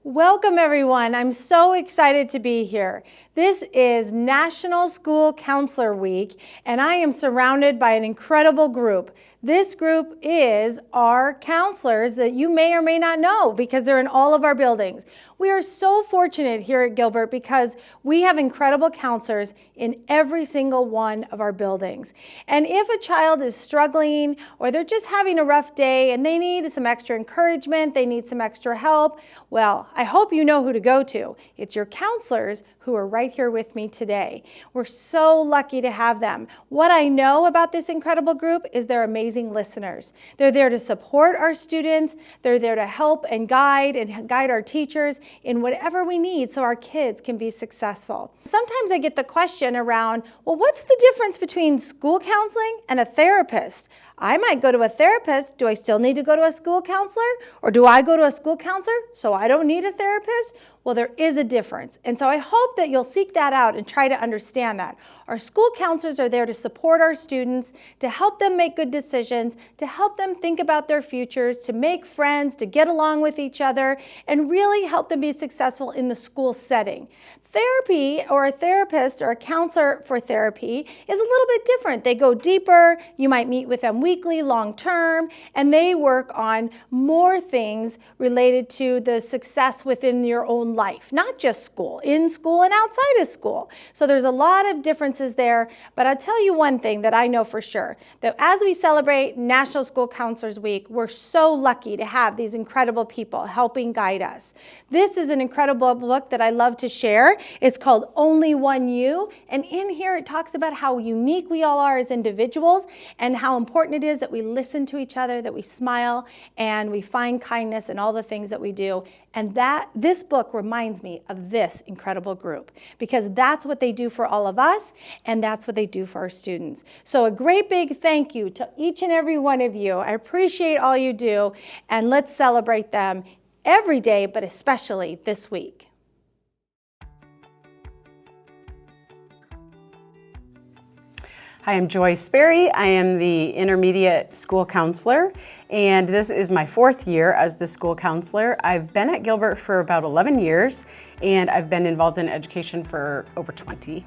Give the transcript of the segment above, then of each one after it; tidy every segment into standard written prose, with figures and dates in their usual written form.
Welcome everyone. I'm so excited to be here. This is National School Counselor Week and I am surrounded by an incredible group. This group is our counselors that you may or may not know because they're in all of our buildings. We are so fortunate here at Gilbert because we have incredible counselors in every single one of our buildings. And if a child is struggling or they're just having a rough day and they need some extra encouragement, they need some extra help, well, I hope you know who to go to. It's your counselors who are right here with me today. We're so lucky to have them. What I know about this incredible group is they're amazing listeners. They're there to support our students. They're there to help and guide our teachers in whatever we need so our kids can be successful. Sometimes I get the question around, well, what's the difference between school counseling and a therapist? I might go to a therapist. Do I still need to go to a school counselor? Or do I go to a school counselor so I don't need a therapist? Well, there is a difference. And so I hope that you'll seek that out and try to understand that. Our school counselors are there to support our students, to help them make good decisions, to help them think about their futures, to make friends, to get along with each other, and really help them be successful in the school setting. Therapy, or a therapist or a counselor for therapy, is a little bit different. They go deeper. You might meet with them weekly, long term, and they work on more things related to the success within your own life, not just school, in school and outside of school. So there's a lot of differences there, but I'll tell you one thing that I know for sure, that as we celebrate National School Counselors Week, we're so lucky to have these incredible people helping guide us. This is an incredible book that I love to share. It's called Only One You, and in here it talks about how unique we all are as individuals and how important it is that we listen to each other, that we smile, and we find kindness in all the things that we do. And this book reminds me of this incredible group because that's what they do for all of us and that's what they do for our students. So a great big thank you to each and every one of you. I appreciate all you do, and let's celebrate them every day, but especially this week. Hi, I'm Sparrey. I am the intermediate school counselor, and this is my 4th year as the school counselor. I've been at Gilbert for about 11 years, and I've been involved in education for over 20.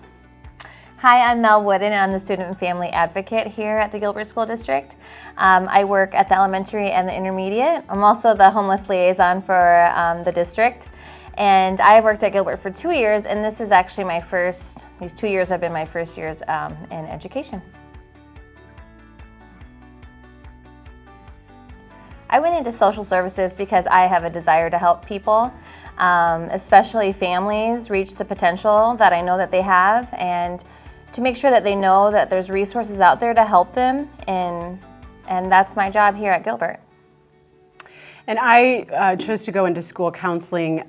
Hi, I'm Woodin, and I'm the student and family advocate here at the Gilbert School District. I work at the elementary and the intermediate. I'm also the homeless liaison for the district. And I worked at Gilbert for 2 years, and this is actually these 2 years have been my first years in education. I went into social services because I have a desire to help people, especially families, reach the potential that I know that they have, and to make sure that they know that there's resources out there to help them, and that's my job here at Gilbert. And I chose to go into school counseling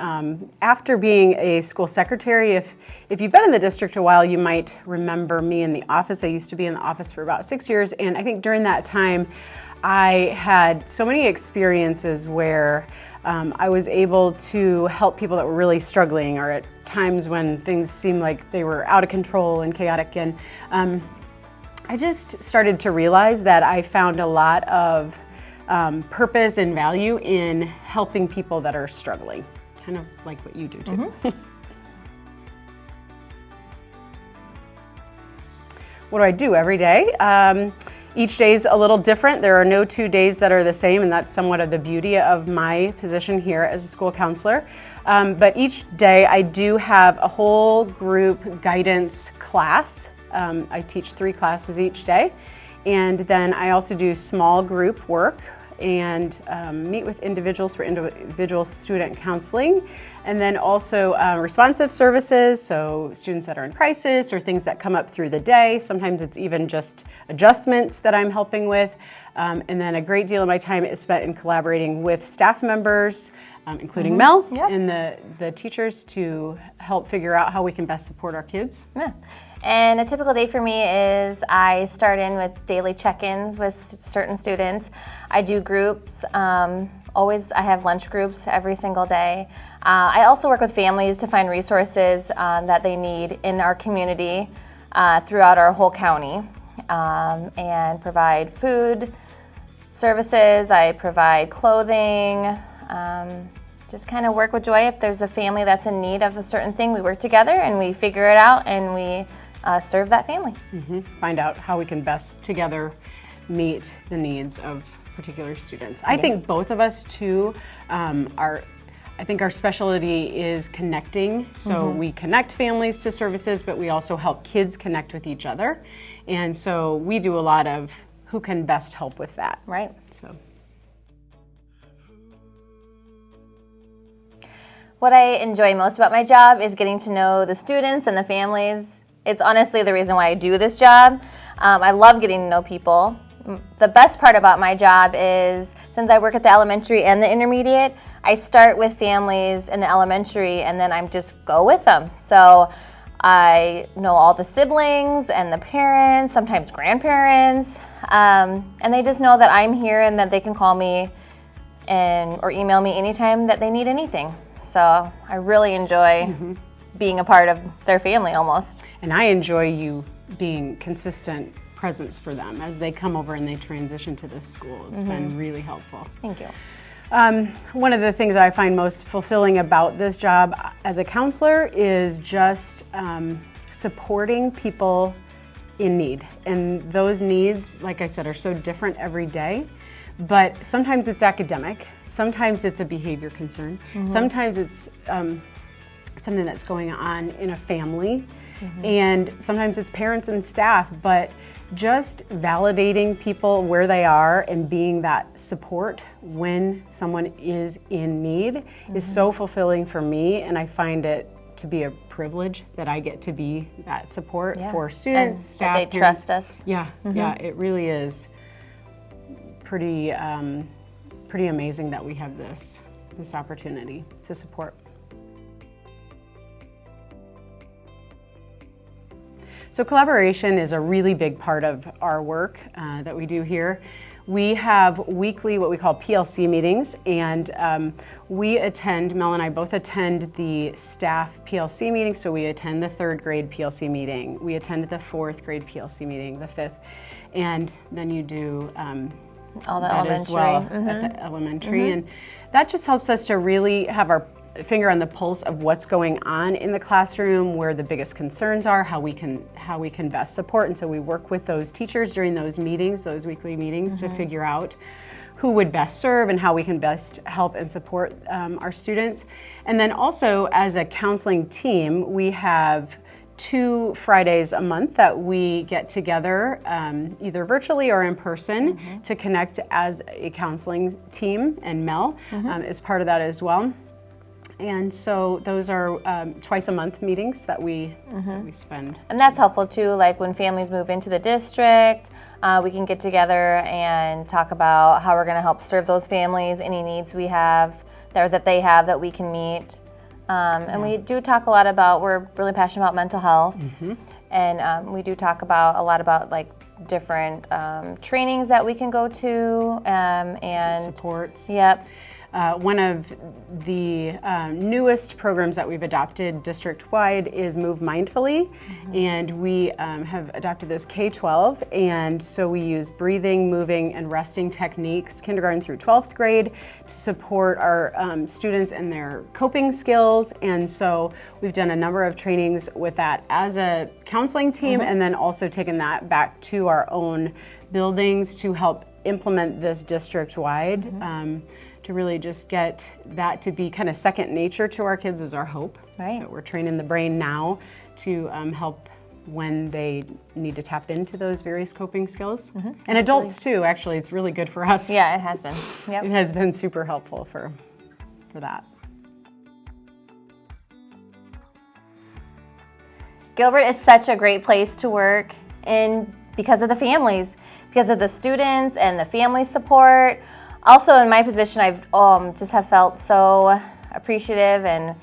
after being a school secretary. If you've been in the district a while, you might remember me in the office. I used to be in the office for about 6 years, and I think during that time, I had so many experiences where I was able to help people that were really struggling, or at times when things seemed like they were out of control and chaotic. And I just started to realize that I found a lot of purpose and value in helping people that are struggling, kind of like what you do too. Mm-hmm. What do I do every day? Each day is a little different. There are no 2 days that are the same, and that's somewhat of the beauty of my position here as a school counselor. But each day I do have a whole group guidance class. I teach 3 classes each day. And then I also do small group work and meet with individuals for individual student counseling. And then also responsive services, so students that are in crisis or things that come up through the day. Sometimes it's even just adjustments that I'm helping with. And then a great deal of my time is spent in collaborating with staff members, including Mel, and the teachers to help figure out how we can best support our kids. Yeah. And a typical day for me is I start in with daily check-ins with certain students. I do groups. I have lunch groups every single day. I also work with families to find resources that they need in our community throughout our whole county, and provide food services. I provide clothing, just kind of work with joy. If there's a family that's in need of a certain thing, we work together and we figure it out and we serve that family. Find out how we can best together meet the needs of particular students. I think both of us too I think our specialty is connecting. So we connect families to services, but we also help kids connect with each other. And so we do a lot of who can best help with that. Right. So. What I enjoy most about my job is getting to know the students and the families. It's honestly the reason why I do this job. I love getting to know people. The best part about my job is, since I work at the elementary and the intermediate, I start with families in the elementary and then I just go with them. So I know all the siblings and the parents, sometimes grandparents, and they just know that I'm here and that they can call me or email me anytime that they need anything. So I really enjoy being a part of their family almost. And I enjoy you being consistent presence for them as they come over and they transition to this school. It's been really helpful. Thank you. One of the things I find most fulfilling about this job as a counselor is just supporting people in need. And those needs, like I said, are so different every day. But sometimes it's academic, sometimes it's a behavior concern, sometimes it's something that's going on in a family, and sometimes it's parents and staff. But just validating people where they are and being that support when someone is in need is so fulfilling for me, and I find it to be a privilege that I get to be that support for students, and staff, that they parents. trust us. Yeah, it really is pretty amazing that we have this opportunity to support. So collaboration is a really big part of our work that we do here. We have weekly what we call PLC meetings, and Mel and I both attend the staff PLC meeting, so we attend the 3rd grade PLC meeting, we attend the 4th grade PLC meeting, the 5th, and then you do all the that elementary as well at the elementary, and that just helps us to really have our finger on the pulse of what's going on in the classroom, where the biggest concerns are, how we can best support. And so we work with those teachers during those meetings, those weekly meetings, to figure out who would best serve and how we can best help and support our students. And then also, as a counseling team, we have 2 Fridays a month that we get together, either virtually or in person, to connect as a counseling team, and Mel is part of that as well. And so those are twice a month meetings that we spend. And that's helpful too, like when families move into the district, we can get together and talk about how we're going to help serve those families, any needs we have, that they have that we can meet. And we do talk a lot about, we're really passionate about mental health, and we do talk a lot about like different trainings that we can go to, and supports. Yep. One of the newest programs that we've adopted district-wide is Move Mindfully, and we have adopted this K-12, and so we use breathing, moving, and resting techniques, kindergarten through 12th grade, to support our students and their coping skills. And so we've done a number of trainings with that as a counseling team, and then also taken that back to our own buildings to help implement this district-wide. To really just get that to be kind of second nature to our kids is our hope. Right. That we're training the brain now to help when they need to tap into those various coping skills. And adults too, actually, it's really good for us. Yeah, it has been. Yep. It has been super helpful for that. Gilbert is such a great place to work, and because of the families, because of the students and the family support. Also, in my position, I've just have felt so appreciative and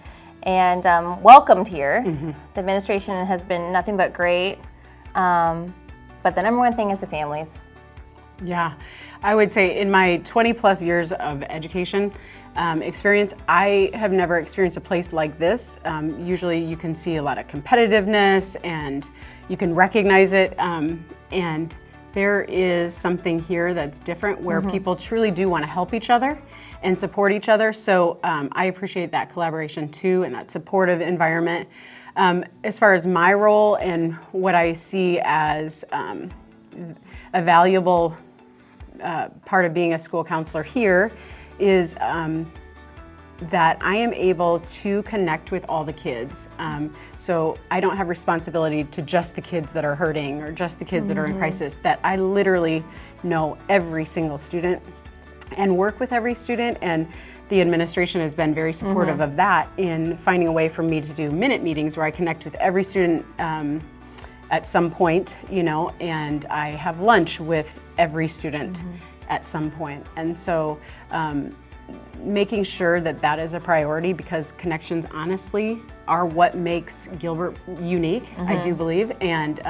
welcomed here. The administration has been nothing but great. But the number one thing is the families. Yeah, I would say in my 20 plus years of education experience, I have never experienced a place like this. Usually you can see a lot of competitiveness and you can recognize it, and there is something here that's different, where people truly do want to help each other, and support each other. So I appreciate that collaboration too, and that supportive environment. As far as my role and what I see as a valuable part of being a school counselor here is that I am able to connect with all the kids. So I don't have responsibility to just the kids that are hurting or just the kids that are in crisis, that I literally know every single student and work with every student. And the administration has been very supportive of that in finding a way for me to do minute meetings where I connect with every student at some point, you know, and I have lunch with every student at some point. And so making sure that that is a priority, because connections honestly are what makes Gilbert unique, I do believe, and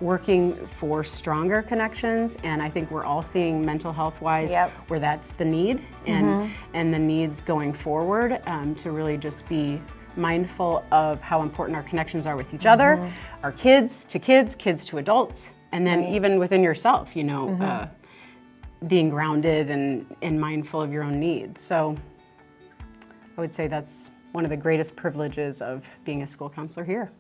working for stronger connections. And I think we're all seeing mental health wise where that's the need and the needs going forward, to really just be mindful of how important our connections are with each other, our kids, kids to adults, and then even within yourself, you know, being grounded and mindful of your own needs. So I would say that's one of the greatest privileges of being a school counselor here.